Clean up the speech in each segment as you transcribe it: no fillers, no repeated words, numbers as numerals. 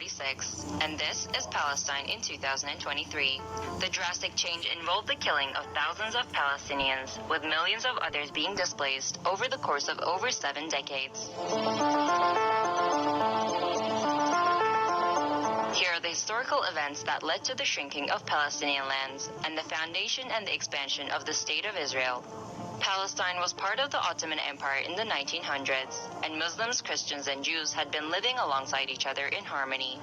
1946, and this is Palestine in 2023. The drastic change involved the killing of thousands of Palestinians, with millions of others being displaced over the course of over 7 decades. Here are the historical events that led to the shrinking of Palestinian lands and the foundation and the expansion of the State of Israel. Palestine was part of the Ottoman Empire in the 1900s, and Muslims, Christians, and Jews had been living alongside each other in harmony.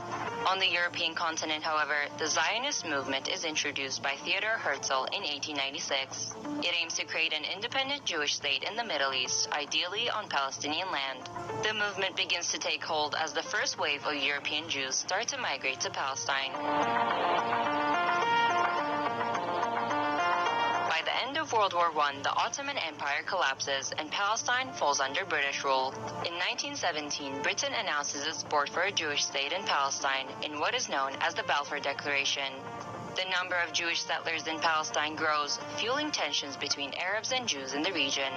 On the European continent, however, the Zionist movement is introduced by Theodor Herzl in 1896. It aims to create an independent Jewish state in the Middle East, ideally on Palestinian land. The movement begins to take hold as the first wave of European Jews start to migrate to Palestine. By the end of World War I, the Ottoman Empire collapses and Palestine falls under British rule. In 1917, Britain announces its support for a Jewish state in Palestine in what is known as the Balfour Declaration. The number of Jewish settlers in Palestine grows, fueling tensions between Arabs and Jews in the region.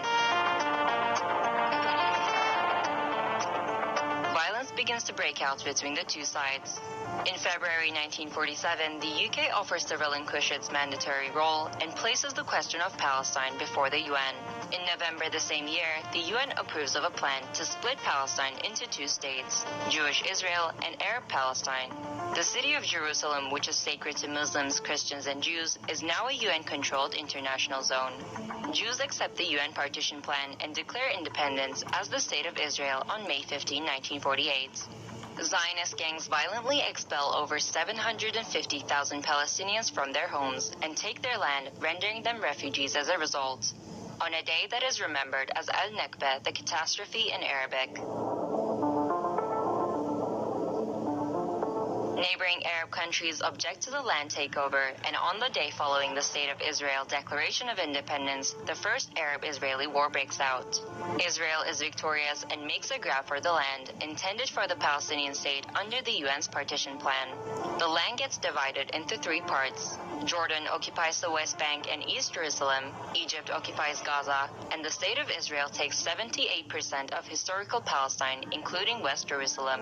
Violence begins to break out between the two sides. In February 1947, the UK offers to relinquish its mandatory role and places the question of Palestine before the UN. In November the same year, the UN approves of a plan to split Palestine into 2 states, Jewish Israel and Arab Palestine. The city of Jerusalem, which is sacred to Muslims, Christians, and Jews, is now a UN-controlled international zone. Jews accept the UN partition plan and declare independence as the State of Israel on May 15, 1948. Zionist gangs violently expel over 750,000 Palestinians from their homes and take their land, rendering them refugees as a result. On a day that is remembered as Al-Nakba, the catastrophe in Arabic. Neighboring Arab countries object to the land takeover, and on the day following the State of Israel Declaration of Independence, the first Arab-Israeli war breaks out. Israel is victorious and makes a grab for the land intended for the Palestinian state under the UN's partition plan. The land gets divided into 3 parts. Jordan occupies the West Bank and East Jerusalem, Egypt occupies Gaza, and the State of Israel takes 78% of historical Palestine, including West Jerusalem.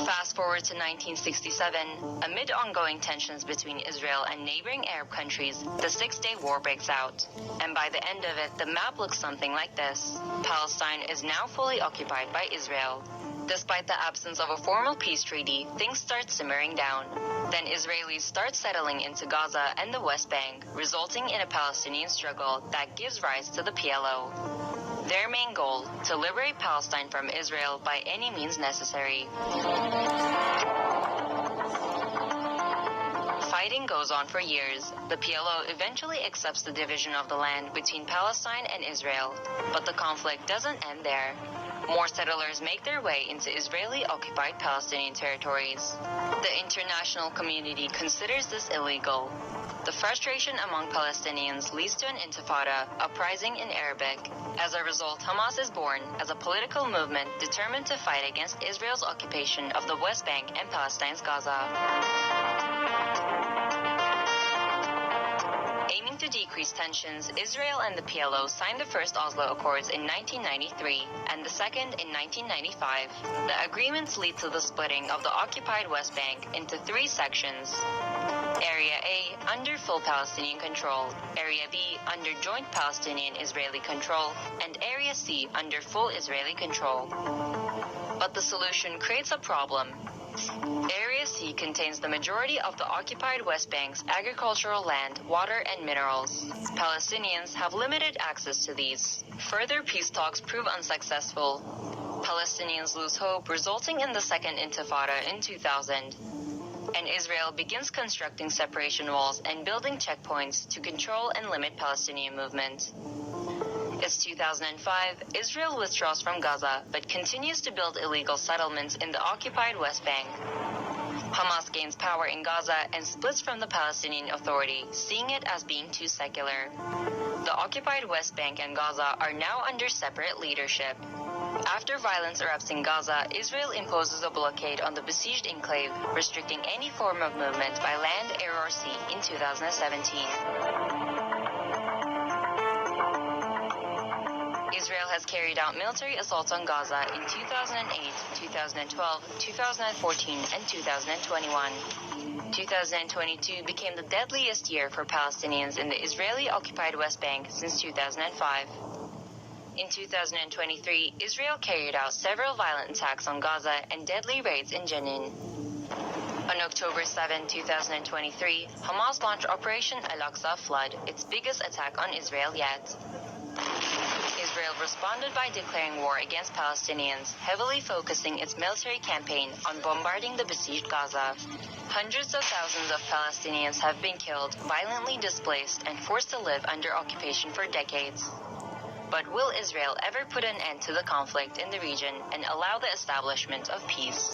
Fast forward to 1967, amid ongoing tensions between Israel and neighboring Arab countries, the 6-day war breaks out. And by the end of it, the map looks something like this. Palestine is now fully occupied by Israel. Despite the absence of a formal peace treaty, things start simmering down. Then Israelis start settling into Gaza and the West Bank, resulting in a Palestinian struggle that gives rise to the PLO. Their main goal, to liberate Palestine from Israel by any means necessary. Fighting goes on for years. The PLO eventually accepts the division of the land between Palestine and Israel, but the conflict doesn't end there. More settlers make their way into Israeli-occupied Palestinian territories. The international community considers this illegal. The frustration among Palestinians leads to an intifada, uprising in Arabic. As a result, Hamas is born as a political movement determined to fight against Israel's occupation of the West Bank and Palestine's Gaza. Aiming to decrease tensions, Israel and the PLO signed the first Oslo Accords in 1993 and the second in 1995. The agreements lead to the splitting of the occupied West Bank into 3 sections. Area A under full Palestinian control, Area B under joint Palestinian-Israeli control, and Area C under full Israeli control. But the solution creates a problem. Area C contains the majority of the occupied West Bank's agricultural land, water, and minerals. Palestinians have limited access to these. Further peace talks prove unsuccessful. Palestinians lose hope, resulting in the Second Intifada in 2000. And Israel begins constructing separation walls and building checkpoints to control and limit Palestinian movement. It's 2005, Israel withdraws from Gaza but continues to build illegal settlements in the occupied West Bank. Hamas gains power in Gaza and splits from the Palestinian Authority, seeing it as being too secular. The occupied West Bank and Gaza are now under separate leadership. After violence erupts in Gaza, Israel imposes a blockade on the besieged enclave, restricting any form of movement by land, air, or sea in 2017. Israel has carried out military assaults on Gaza in 2008, 2012, 2014, and 2021. 2022 became the deadliest year for Palestinians in the Israeli-occupied West Bank since 2005. In 2023, Israel carried out several violent attacks on Gaza and deadly raids in Jenin. On October 7, 2023, Hamas launched Operation Al-Aqsa Flood, its biggest attack on Israel yet. Israel responded by declaring war against Palestinians, heavily focusing its military campaign on bombarding the besieged Gaza. Hundreds of thousands of Palestinians have been killed, violently displaced, and forced to live under occupation for decades. But will Israel ever put an end to the conflict in the region and allow the establishment of peace?